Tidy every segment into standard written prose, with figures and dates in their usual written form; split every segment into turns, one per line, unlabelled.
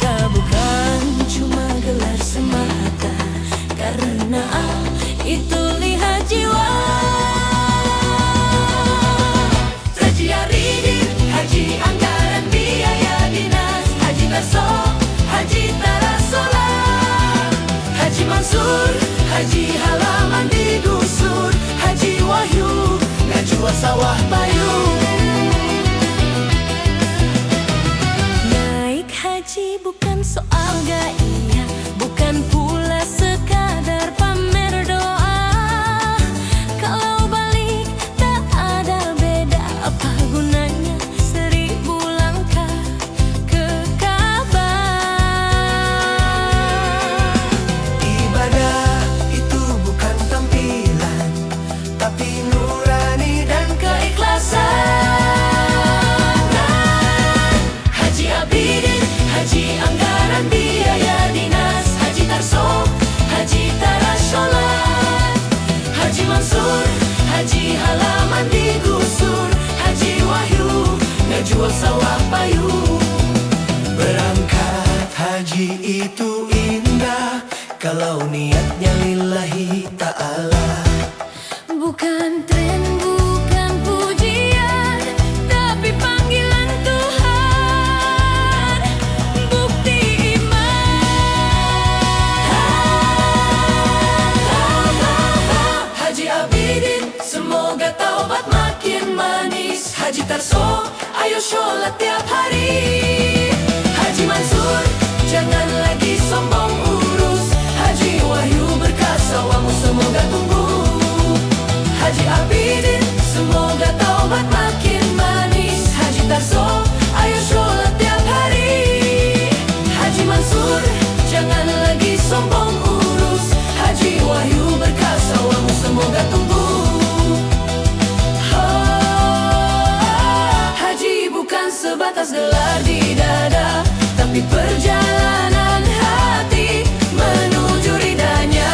surga bukan cuma gelar semata, karena itu lihat jiwa. Haji Aridin, haji anggaran biaya dinas, haji Tarso, haji Tarasola, haji Mansur, haji halaman digusur, haji Wahyu ngajual sawah bayu. Naik haji bukan soal gaya, bukan pula sekadar pamer doa. Kalau balik tak ada beda, apa gunanya 1000 langkah ke Ka'bah. Ibadah itu bukan tampilan, tapi nurani dan keikhlasan. Haji Abidin, haji anggaran biaya dinas, haji Tarso, haji Tarasola, haji Mansur, haji halaman digusur, haji Wahyu ngejual sawah payu. Berangkat haji itu indah kalau niatnya lillahi ta'ala. Bukan tren, bukan pujian, tapi panggilan Tuhan, bukti iman. Haji Abidin, semoga taubat makin manis. Haji Tarso, ayo sholat tiap hari. Haji Mansur, jangan lagi sombong urus. Haji Wahyu berkah sawahmu semoga tumbuh. Haji Abidin, semoga taubat makin manis. Haji Tarso, ayo sholat tiap hari. Haji Mansur, jangan lagi sombong urus. Haji Wahyu berkah sawahmu semoga tumbuh. Haji bukan sebatas gelar di dada, tapi perjalanan hati menuju ridhanya.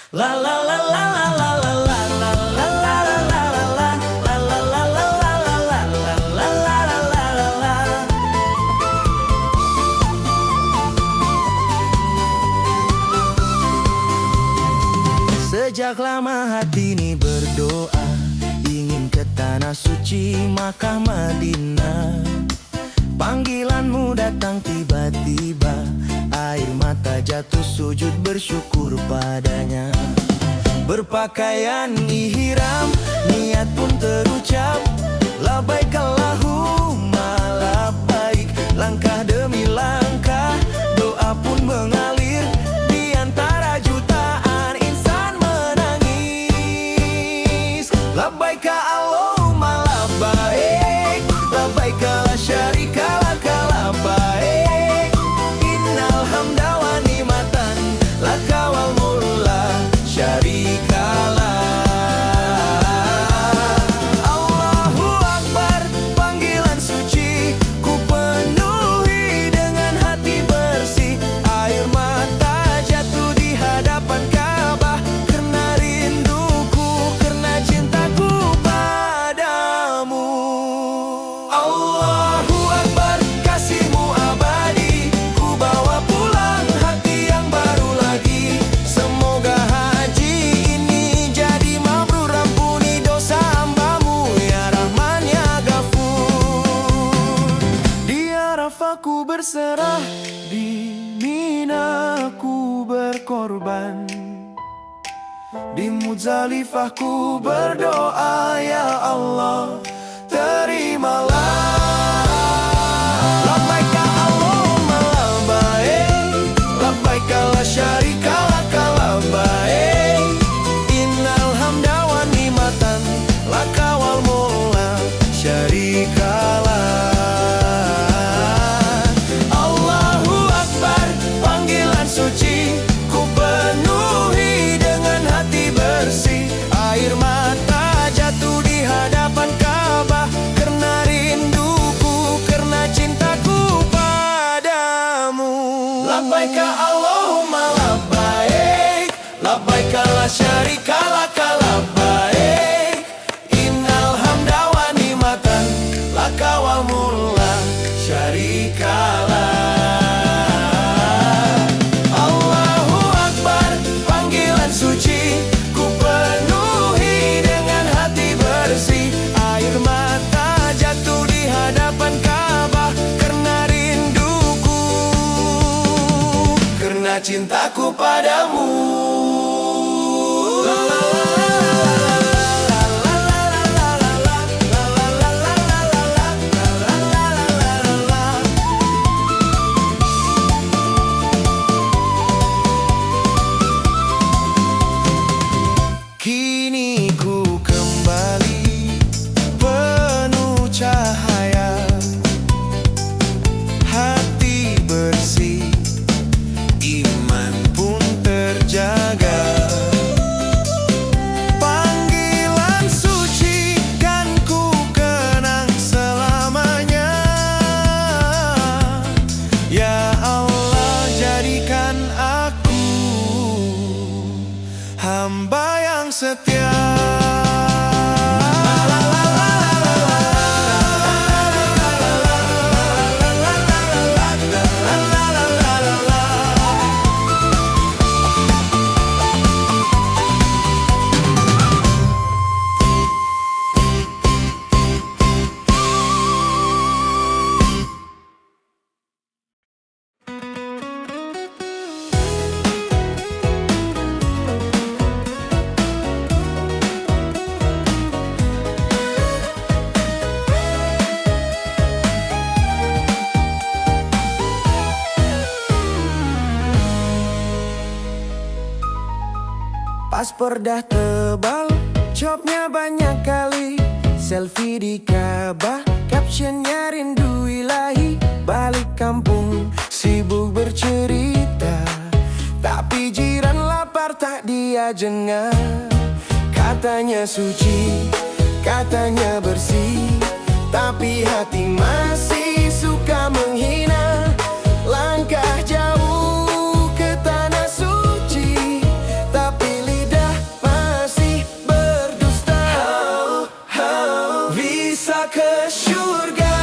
La la la la la la la la la la la la la la la la la la la. Sejak lama hati ini berdoa, ingin ke tanah suci Makkah Madinah. Panggilanmu datang tiba-tiba, air mata jatuh sujud bersyukur padanya. Berpakaian ihram, niat pun terucap, labbaik Allahumma labbaik. Langkah demi langkah, doa pun mengalir di antara jutaan insan menangis. Labbaik Allahumma labbaik, labbaik la syarika laka labbaik. Innal hamda wa ni'matan laka wal mulka syarikalah. Allahu Akbar, panggilan suci ku penuhi dengan hati bersih. Air mata jatuh di hadapan Ka'bah, karena rinduku, karena cintaku padamu. Allahu Akbar, kasihmu abadi, ku bawa pulang hati yang baru lagi. Semoga haji ini jadi mabrur, ampuni dosa hambamu ya Rahman ya Ghafur. Di Arafah ku berserah, di Mina ku berkorban, di Muzdalifah ku berdoa, ya Allah terimalah. Labbaik Allahumma labbaik, labbaik la syarika laka labbaik. Innal hamda wa ni'matan laka wal mulka syarikalah. Allahu Akbar, panggilan suci ku penuhi dengan hati bersih. Air mata jatuh di hadapan karena cintaku padamu.
Kini ku kembali penuh cahaya, hati bersih, iman pun terjaga. Panggilan suci kan ku kenang selamanya. Ya Allah, jadikan aku hamba yang setia. Paspor dah tebal, jobnya banyak kali, selfie di Ka'bah, captionnya rindu ilahi. Balik kampung, sibuk bercerita, tapi jiran lapar tak dia jengah. Katanya suci, katanya bersih, tapi hati masih suka menghina. Langkah jauh ke tanah suci, tapi lidah masih berdusta. Visa ke surga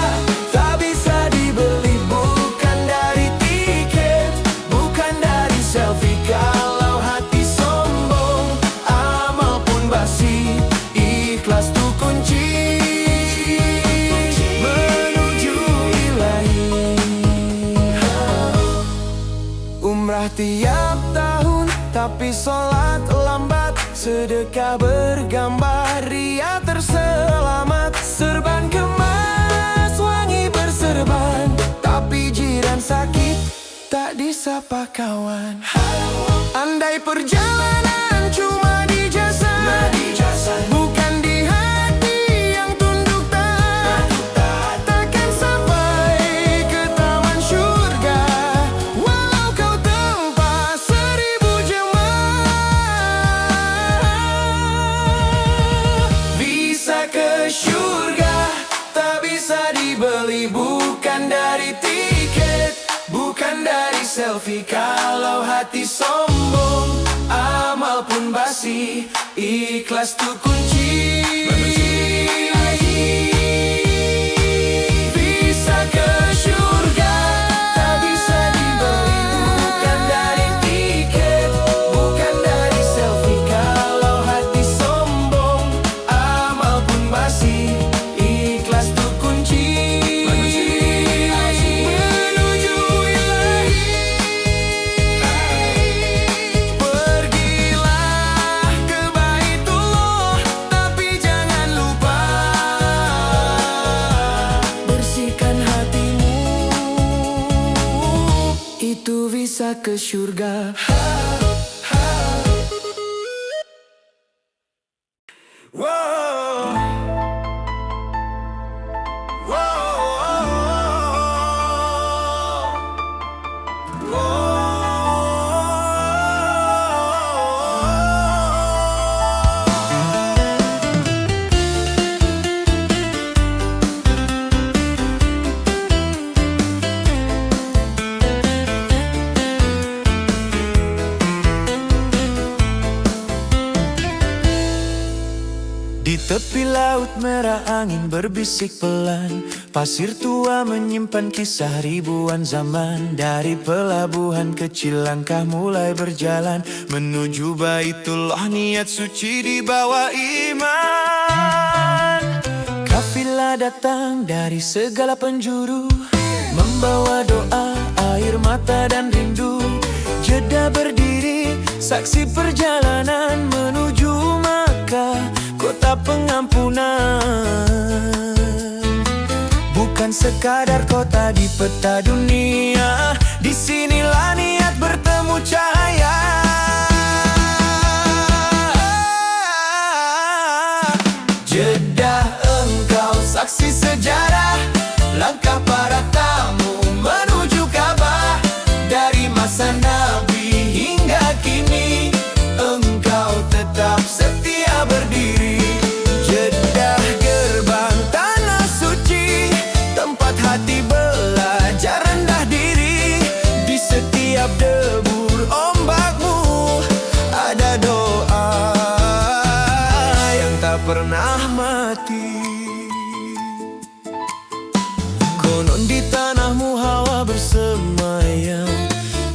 tak bisa dibeli, bukan dari tiket, bukan dari selfie. Kalau hati sombong, amal pun basi, ikhlas tuh kunci menuju ilahi. Umrah tiap tahun, tapi sholat lambat, sedekah bergambar, ria terselamat. Serban kemas, wangi berserban, tapi jiran sakit, tak disapa kawan. Andai perjalanan cuma di jasad, bukan di hati yang tunduk taat, takkan sampai ke taman surga, walau kau tempa 1000 jemaah. Visa ke surga tak bisa dibeli, bukan dari tiket, bukan dari selfie. Kalau hati sombong, amal pun basi, ikhlas tuh kunci bisa ke surga. Tak bisa dibeli, bukan dari tiket, bukan dari selfie. Kalau hati sombong, amal pun basi, ikhlas tuh kunci menuju ilahi. Pergilah ke Baitullah, tapi jangan lupa bersihkan hatimu, itu visa ke surga. Wow. Di tepi laut merah angin berbisik pelan, pasir tua menyimpan kisah ribuan zaman. Dari pelabuhan kecil langkah mulai berjalan, menuju Baitullah niat suci dibawa iman. Kafilah datang dari segala penjuru, membawa doa, air mata dan rindu. Jeddah berdiri, saksi perjalanan menuju Makkah, kota pengampunan. Bukan sekadar kota di peta dunia, disinilah niat bertemu cahaya. Jeddah, engkau saksi sejarah, langkah para tamu menuju Ka'bah. Dari masa Nabi hingga kini, engkau tetap setia berdiri. Jeddah, gerbang tanah suci, tempat hati belajar rendah diri. Di setiap debur ombakmu ada doa yang tak pernah mati. Konon di tanahmu Hawa bersemayam,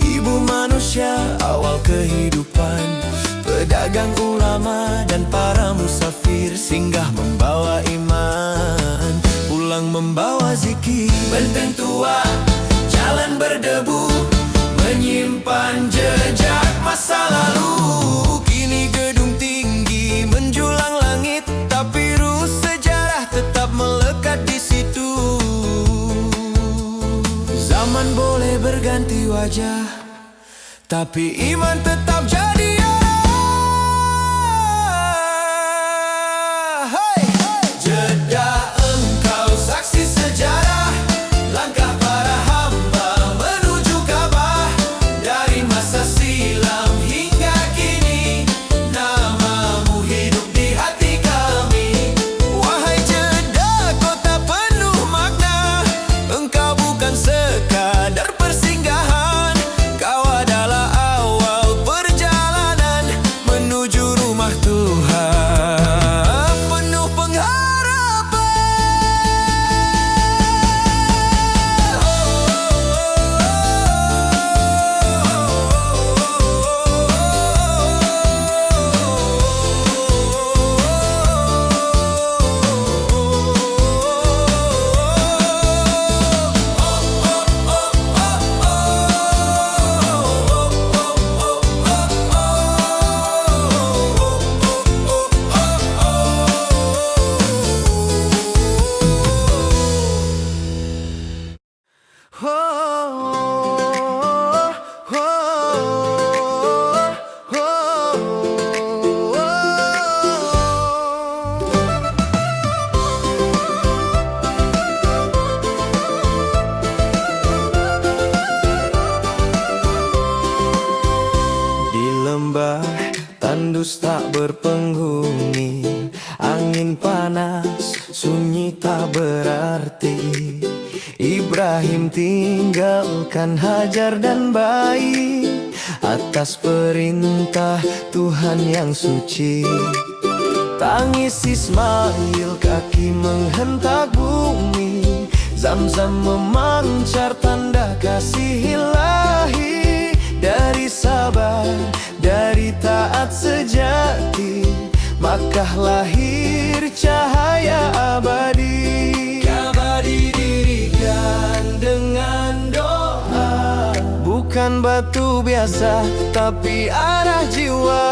ibu manusia awal kehidupan. Pedagang, ulama, dan para musafir singgah membawa iman, pulang membawa zikir. Benteng tua, jalan berdebu, menyimpan jejak masa lalu. Kini gedung tinggi menjulang langit, tapi ruh sejarah tetap melekat di situ. Zaman boleh berganti wajah, tapi iman tetap jadi. Hey! Jeddah, engkau saksi sejarah, langkah para hamba menuju Ka'bah. Dari masa silam hingga kini, namamu hidup di hati kami. Wahai Jeddah, kota penuh makna, engkau bukan sekadar persinggahan. Kau adalah awal perjalanan menuju rumah Tuhan, penuh pengharapan. Di lembah tandus tak berpenghuni, angin panas sunyi tak berarti. Ibrahim tinggalkan Hajar dan bayi atas perintah Tuhan yang suci. Tangis Ismail, kaki menghentak bumi. Zam-zam memancar tanda kasih ilahi. Dari sabar, dari taat sejati, Makkah lahir cahaya abadi. Ka'bah didirikan dengan doa, bukan batu biasa, tapi arah jiwa.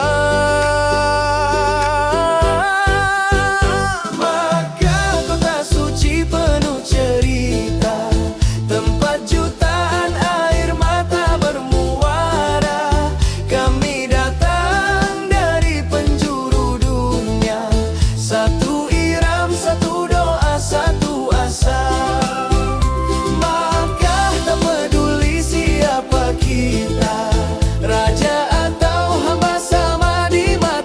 Makkah, kota suci penuh cerita, tempat jutaan air mata bermuara. Kami datang dari penjuru dunia, satu iram, satu doa, satu asa. Makkah, tak peduli siapa kita, raja atau hamba sama di mana.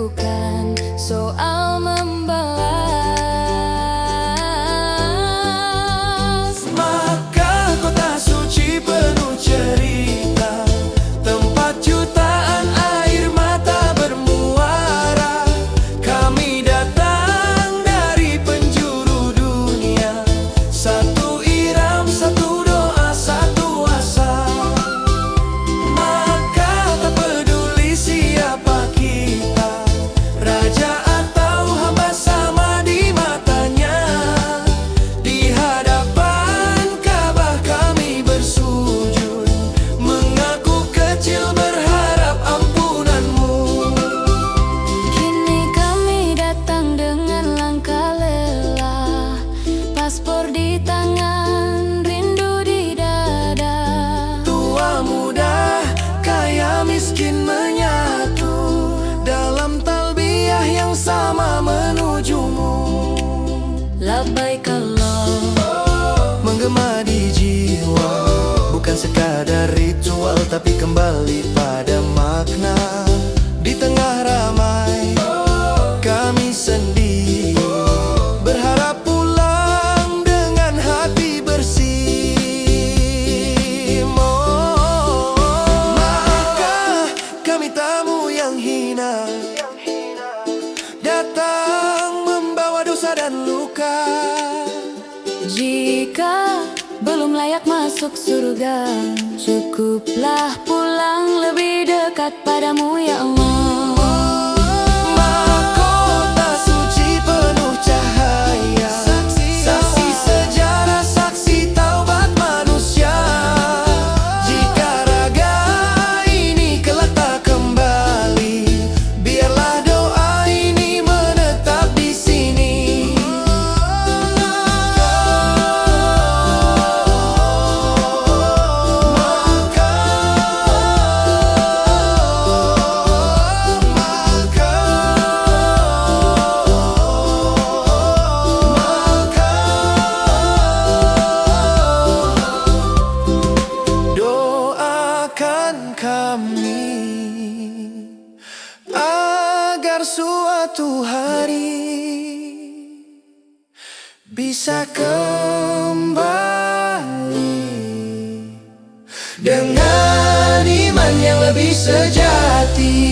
bukan soal membalas.
Maka kota suci penuh cerita, tempat jutaan air mata bermuara. Kami datang dari penjuru dunia, satu iram, satu doa, satu asa. Maka tak peduli siapa kita, raja atau hamba sama di matanya. Di hadapan Ka'bah kami bersujud, mengaku kecil berharap ampunanmu.
Kini kami datang dengan langkah lelah, paspor di tangan, rindu di dada.
Tua muda, kaya miskin menyatu dalam talbiyah yang sama menujumu.
Labbaik Allah,
Menggema di jiwa, bukan sekadar ritual tapi kembali pada makna. Di tengah ramai kami sendiri, berharap pulang dengan hati bersih. Maka kami tamu yang hina, datang membawa dosa dan luka.
jika belum layak masuk surga, cukuplah pulang lebih dekat padamu ya Allah.
Mahkota suci penuh cahaya, saksi sejarah, saksi taubat manusia. Jika raga ini kelak tak kembali, biarlah doa ini menetap di sini. Doakan kami agar suatu hari bisa kembali dengan iman yang lebih sejati.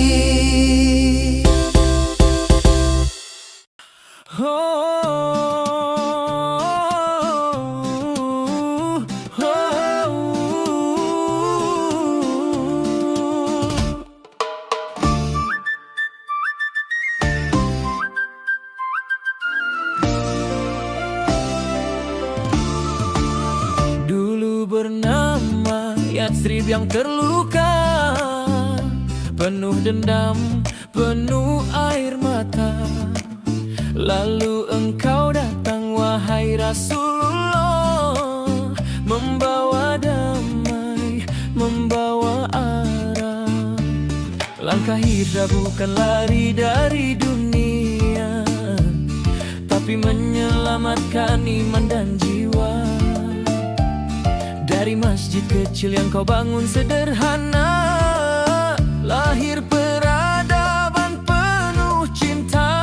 Dulu bernama Yatsrib yang terluka, penuh dendam, penuh air mata. Lalu engkau datang wahai Rasulullah, membawa damai, membawa arah. Langkah hijrah bukan lari dari dunia, tapi menyelamatkan iman dan jiwa. Dari masjid kecil yang kau bangun sederhana, lahir peradaban penuh cinta.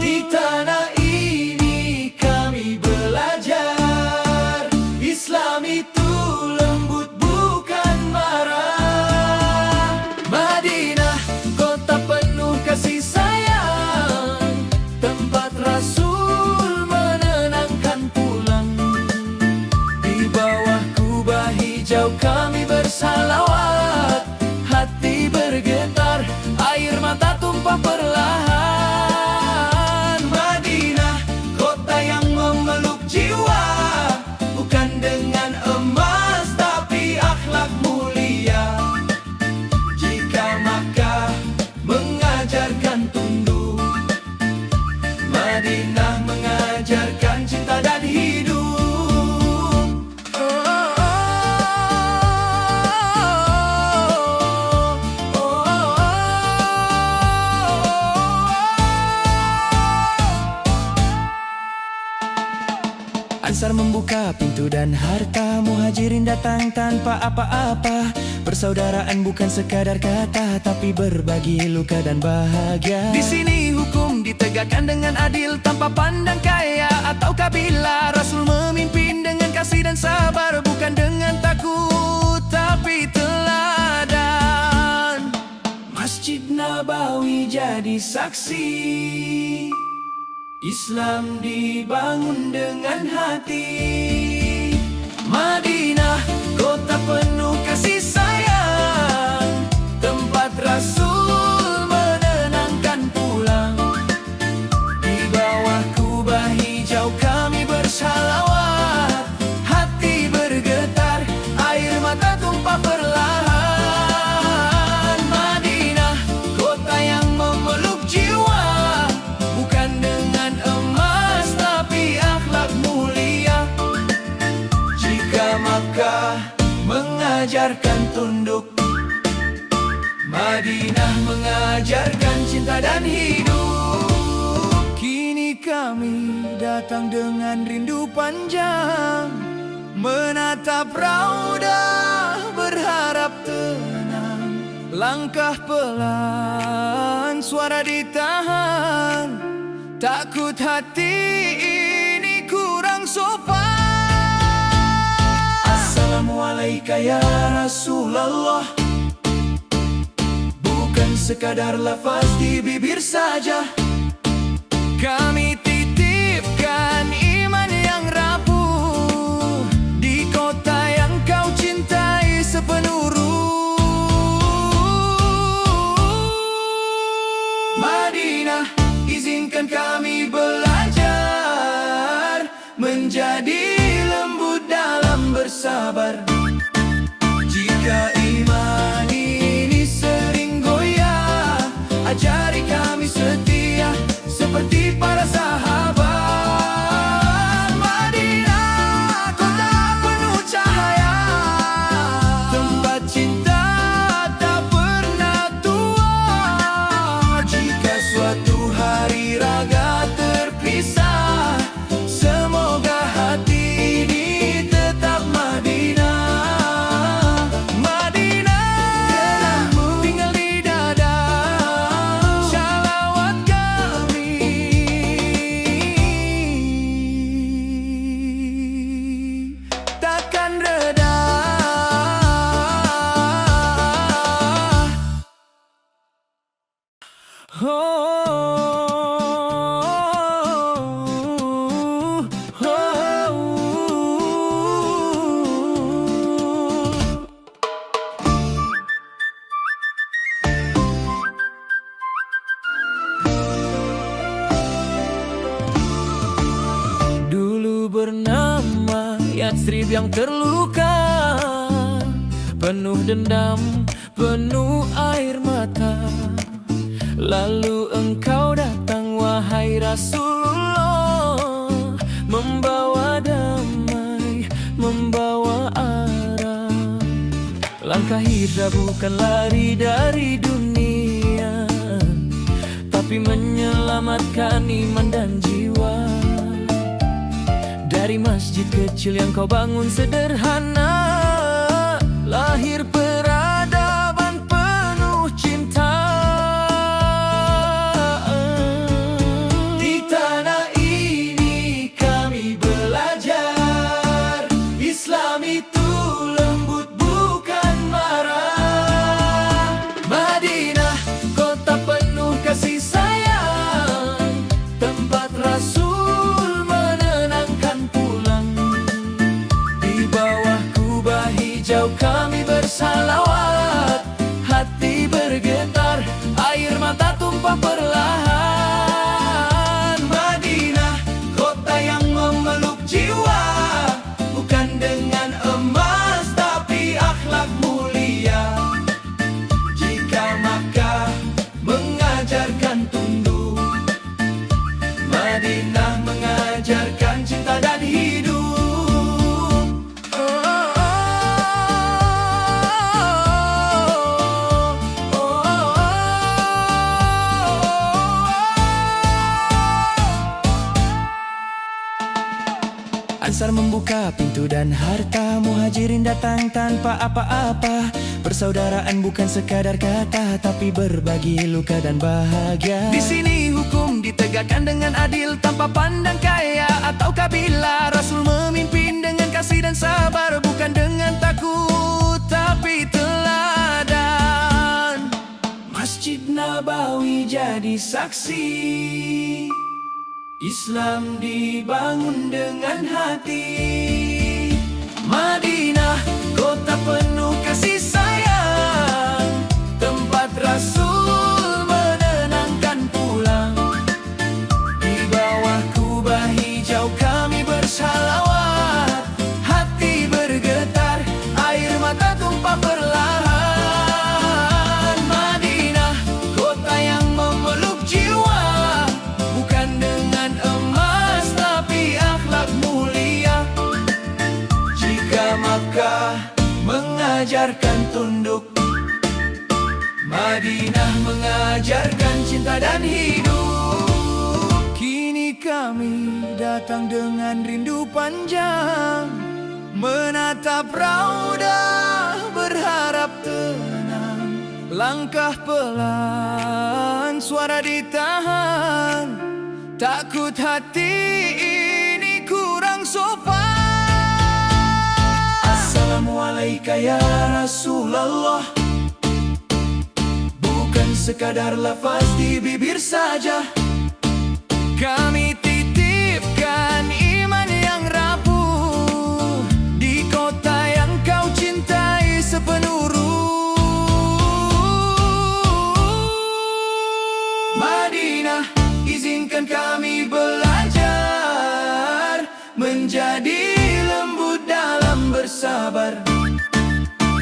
Di tanah ini kami belajar, Islam itu lembut bukan marah. Madinah, kota penuh kasih sayang, tempat Rasul menenangkan pulang. Di bawah kubah hijau kami bersalawat. Ansar membuka pintu dan harta, Muhajirin datang tanpa apa-apa. Persaudaraan bukan sekadar kata, tapi berbagi luka dan bahagia. Di sini hukum ditegakkan dengan adil, tanpa pandang kaya atau kabilah. Rasul memimpin dengan kasih dan sabar, bukan dengan takut tapi teladan. Masjid Nabawi jadi saksi, Islam dibangun dengan hati. Madinah, kota penuh kasih sayang, tempat Rasul menenangkan pulang. Di bawah kubah hijau kami bersalawat, hati bergetar, air mata tumpah perlahan. Madinah, kota yang memeluk jiwa, bukan dengan emas tapi akhlak mulia. Jika Makkah mengajarkan tunduk, Madinah mengajarkan cinta dan hidup. Kini kami datang dengan rindu panjang, menatap raudah berharap tenang. Langkah pelan, suara ditahan, takut hati ini kurang sopan. Assalamualaikum ya Rasulullah, bukan sekadar lafaz di bibir saja. Kami titipkan iman yang rapuh di kota yang kau cintai sepenuh ruh. Madinah, izinkan kami belajar menjadi lembut dalam bersabar. Jika iman ini sering goyah, ajari kami setia seperti para sahabat. Madinah, kota penuh cahaya, tempat cinta tak pernah tua. Jika suatu hari raga terpisah, semoga hati ini tetap Madinah. Madinah, tinggal di dada, shalawat kami takkan reda. Dulu bernama Yatsrib yang terluka, penuh dendam, penuh air mata. Lalu engkau datang wahai Rasulullah, membawa damai, membawa arah. Langkah hijrah bukan lari dari dunia, tapi menyelamatkan iman dan jiwa. Dari masjid kecil yang kau bangun sederhana, lahir peradaban penuh cinta. Di tanah ini kami belajar, Islam itu lembut bukan marah. Madinah, kota penuh kasih sayang, tempat Rasul menenangkan pulang. Di bawah kubah hijau kami bersalawat, hati bergetar, air mata tumpah perlahan. Madinah, kota yang memeluk jiwa, bukan dengan emas tapi akhlak mulia. Jika Makkah mengajarkan tunduk, Madinah mengajarkan cinta dan hidup. Ansar membuka pintu dan harta, Muhajirin datang tanpa apa-apa. Persaudaraan bukan sekadar kata, tapi berbagi luka dan bahagia. Di sini hukum ditegakkan dengan adil, tanpa pandang kaya atau kabilah. Rasul memimpin dengan kasih dan sabar, bukan dengan takut tapi teladan. Masjid Nabawi jadi saksi, Islam dibangun dengan hati. Madinah, kota penuh kasih sayang, tempat Rasul menenangkan pulang. Di bawah kubah hijau kami bersalawat, hati bergetar, air mata tumpah perlahan. Madinah, kota yang memeluk jiwa, bukan dengan emas tapi akhlak mulia. Jika Makkah mengajarkan tunduk, Madinah mengajarkan cinta dan hidup. Kini kami datang dengan rindu panjang, menatap raudah berharap tenang. Langkah pelan, suara ditahan, takut hati ini kurang sopan. Assalamualaikum ya Rasulullah, bukan sekadar lafaz di bibir saja. Kami titipkan iman yang rapuh di kota yang kau cintai sepenuh ruh. Madinah, izinkan kami belajar menjadi lembut dalam bersabar.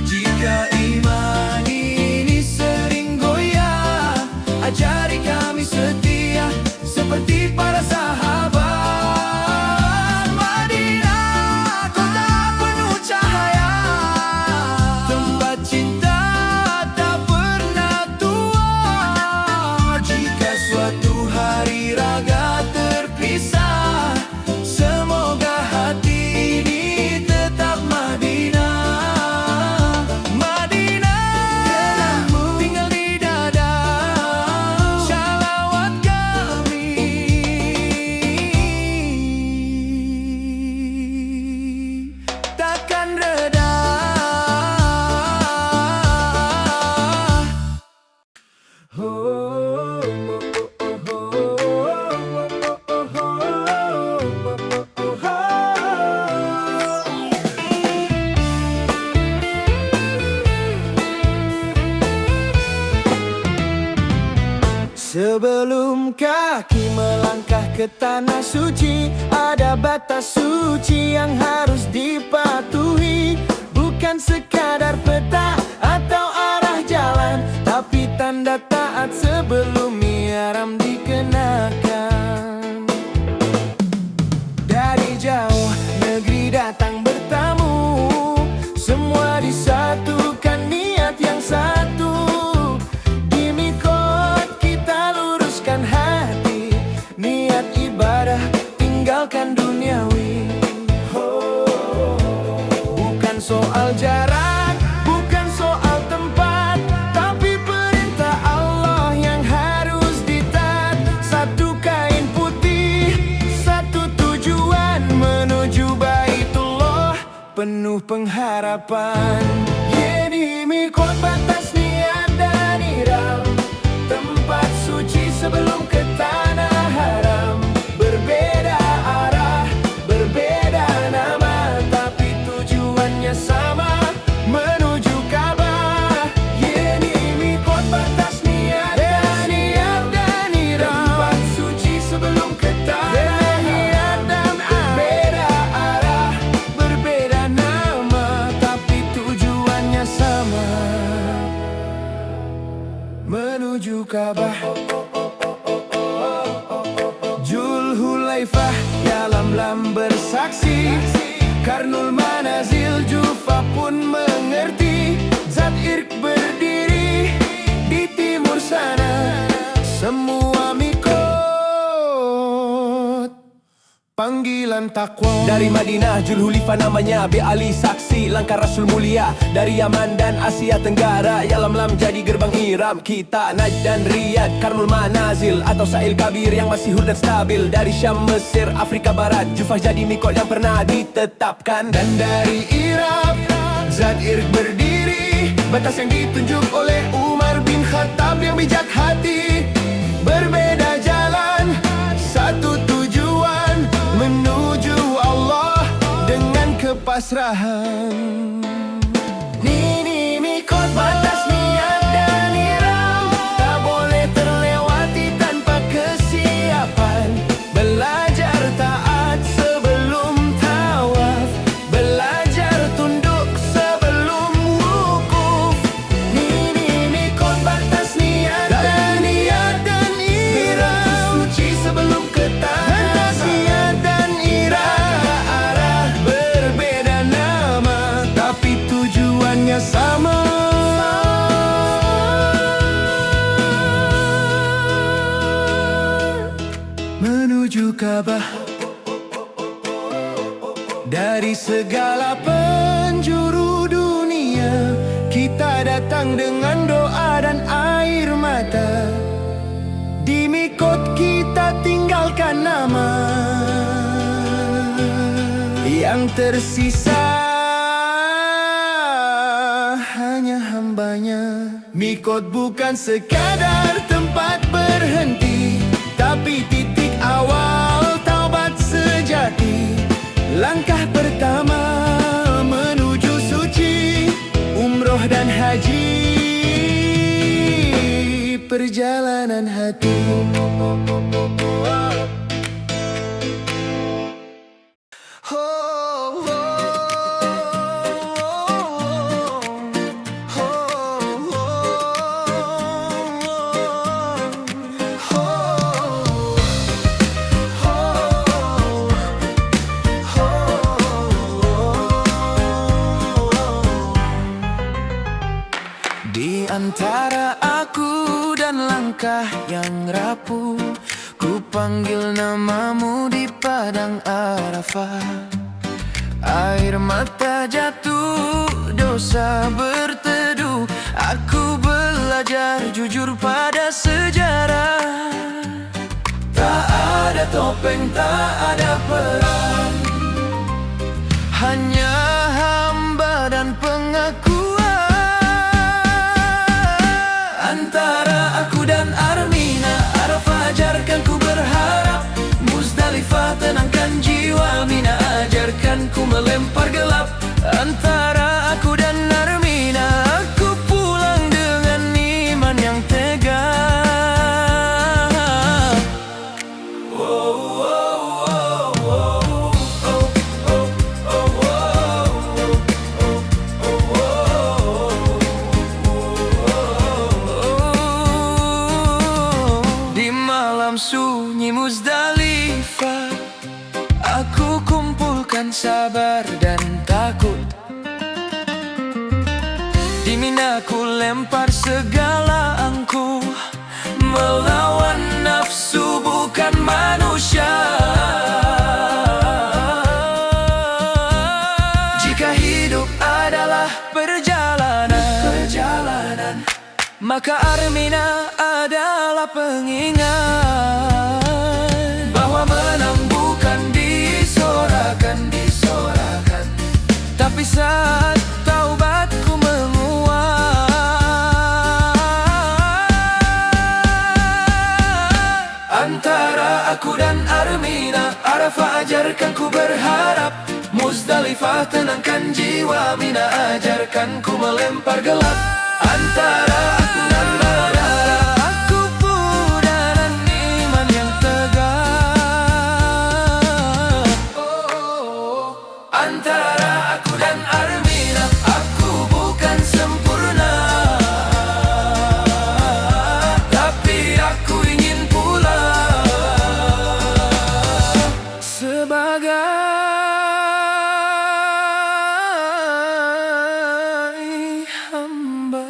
Jika iman ini sering goyah, ajari kami setia seperti para sahabat. Madinah, kota penuh cahaya, tempat cinta tak pernah tua. Jika suatu hari raga terpisah, semoga hati ini tetap Madinah. Madinah, tinggal di dada, shalawat kami takkan reda. Sebelum kaki melangkah ke tanah suci, ada batas suci yang harus dipatuhi. Bukan sekadar peta atau arah jalan, tapi tanda taat sebelum ihram dikenakan. Dari jauh negeri datang bertamu, semua disatukan niat yang satu. Di mikot kita luruskan hati, niat ibadah tinggalkan duniawi. Bukan soal jarak, bukan soal tempat, tapi perintah Allah yang harus ditaat. Satu kain putih, satu tujuan, menuju Baitullah penuh pengharapan. Ini mikot batas niat dan ihram, tempat suci sebelum ke tanah haram. Berbeda arah, berbeda nama, tapi tujuannya sama, menuju Ka'bah. Ini mikot batas niat dan ihram, tempat suci sebelum ke tanah haram. Berbeda arah, berbeda nama, tapi tujuannya sama, menuju Ka'bah. Zulhulaifah ya lam bersaksi, Karnul Manazil Jufa pun mengerti. Zat Irq berdiri di timur sana, semua mikot
panggilan takwa.
Dari Madinah Julhulifah namanya, Bi Ali saksi langkah Rasul mulia. Dari Yaman dan Asia Tenggara, Yalamlam jadi gerbang Iram kita. Najd dan Riyadh, Karnul Manazil atau Sa'il Kabir yang masih hur dan stabil. Dari Syam, Mesir, Afrika Barat, Jufah jadi mikot yang pernah ditetapkan.
Dan dari Irak, Zat Irq berdiri, batas yang ditunjuk oleh Umar bin Khattab yang bijak hati. Berbeda jalan, satu tujuan, menuju Allah dengan kepasrahan. Ini mikot batas niat dan iram, tak boleh terlewati tanpa kesiapan. Belajar taat sebelum tawaf, belajar tunduk sebelum wukuf. Ini mikot batas niat dan iram, suci sebelum ke tanah niat dan iram. Arah berbeda nama, tapi tujuannya sama. Menuju Ka'bah. Dari segala penjuru dunia, kita datang dengan doa dan air mata. Di mikot kita tinggalkan nama, yang tersisa hanya hambanya. Mikot bukan sekadar tempat berhenti, tapi titik awal taubat sejati. Langkah pertama menuju suci, umroh dan haji, perjalanan hati.
Di antara aku dan langkah yang rapuh, ku panggil namamu di padang Arafah. Air mata jatuh, dosa berteduh. Aku belajar jujur pada sejarah. Tak ada topeng, tak ada peran, hanya hamba dan pengakuan. Antara aku dan Armina, Arafah ajarkan ku berharap. Muzdalifah tenangkan jiwa, Mina ajarkan ku melempar gelap. Antara aku dan Armina, aku pulang dengan iman yang tegak. Di malam sunyi Muzdalifah, aku kumpulkan sabar dan takut. Di Mina ku lempar segala angku, melawan nafsu bukan manusia. Jika hidup adalah perjalanan, maka Armina adalah pengingat bahwa menang bukan disorakan, tapi saat taubatku menguat. Antara aku dan Armina, Arafah ajarkan ku berharap. Muzdalifah tenangkan jiwa, Mina ajarkan ku melempar gelap. Antara aku dan Armina, aku pudaran iman yang tegak. Antara aku dan Armina, aku bukan sempurna, tapi aku ingin pulang sebagai hamba.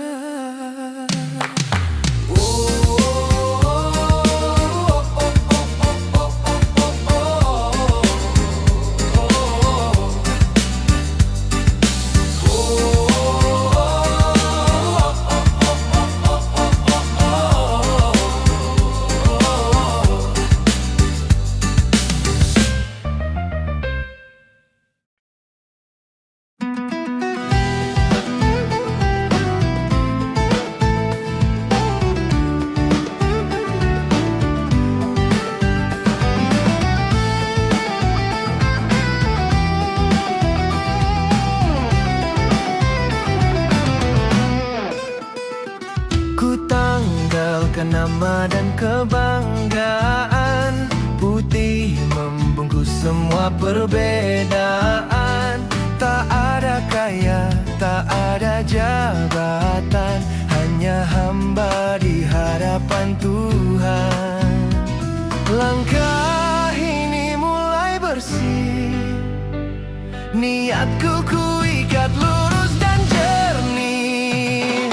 kebanggaan. Putih membungkus semua perbedaan. Tak ada kaya, tak ada jabatan, hanya hamba di hadapan Tuhan. Langkah ini mulai bersih, niatku kuikat lurus dan jernih.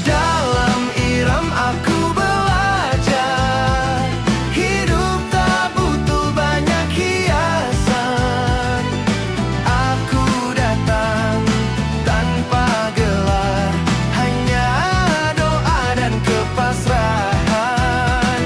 Dalam iram aku belajar, hidup tak butuh banyak hiasan. Aku datang tanpa gelar, hanya doa dan kepasrahan.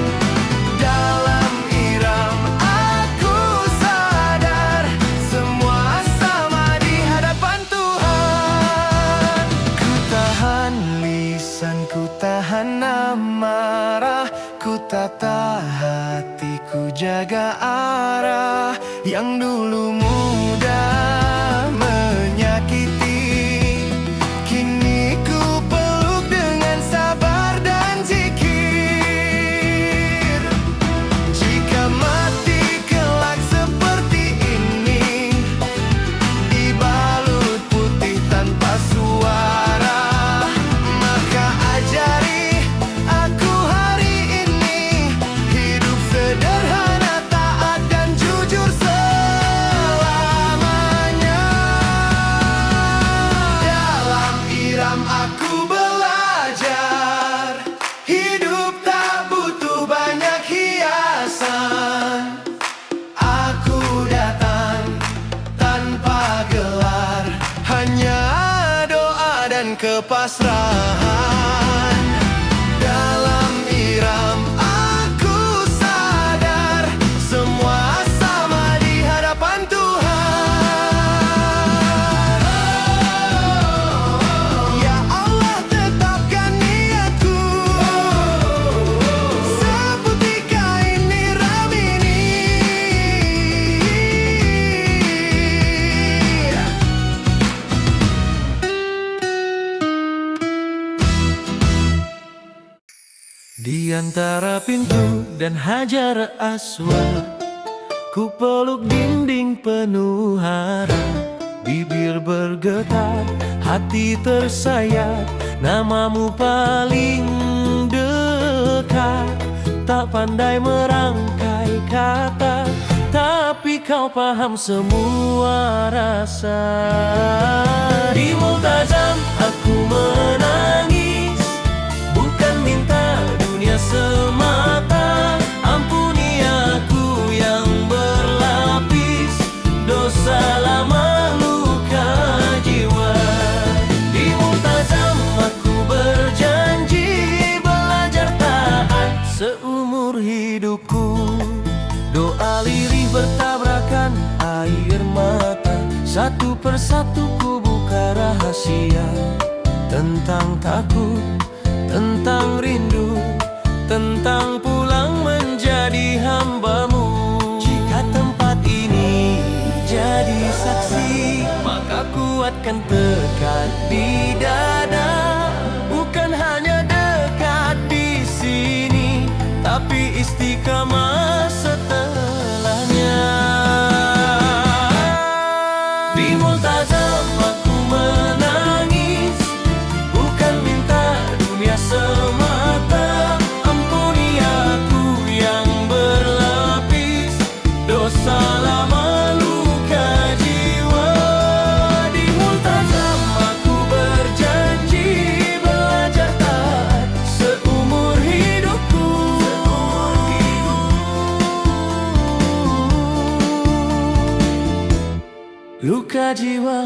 Dalam iram aku sadar, semua sama di hadapan Tuhan. Ku tahan lisan, ku tahan amarah, ku tata hati, ku jaga arah. Yang dulu mudah menyakiti, kini ku peluk dengan sabar dan zikir. Jika mati kelak seperti ini, dibalut putih tanpa suara, maka ajari aku hari ini hidup sederhana, taat dan jujur selamanya. Dalam iram aku belajar, hidup tak butuh banyak hiasan. Aku datang tanpa gelar, hanya doa dan kepasrahan. Dalam iram aku sadar, semua sama di hadapan Tuhan. Ya Allah, tetapkan niatku seputih kain niram ini. Di antara pintu dan hajar aswad, ku peluk dinding penuh harap. Bibir bergetar, hati tersayat, namamu paling dekat. Tak pandai merangkai kata, tapi kau paham semua rasa. Di multazam aku menangis, bukan minta dunia semata. Ampuni aku yang berlapis dosa lama, luka jiwa. Di multazam aku berjanji belajar taat seumur hidupku. Doa lirih bertabrakan air mata, satu persatu ku buka rahasia. Tentang takut, tentang rindu, tentang pulang menjadi hambamu. Jika tempat ini jadi saksi, maka kuatkan tekad di dada. Bukan hanya dekat di sini, tapi istiqamah setelahnya. Di multazam aku menangis, bukan minta dunia semata. Ampuni aku yang berlapis dosa lama, luka jiwa. Di multazam aku berjanji belajar taat seumur hidupku. Luka jiwa.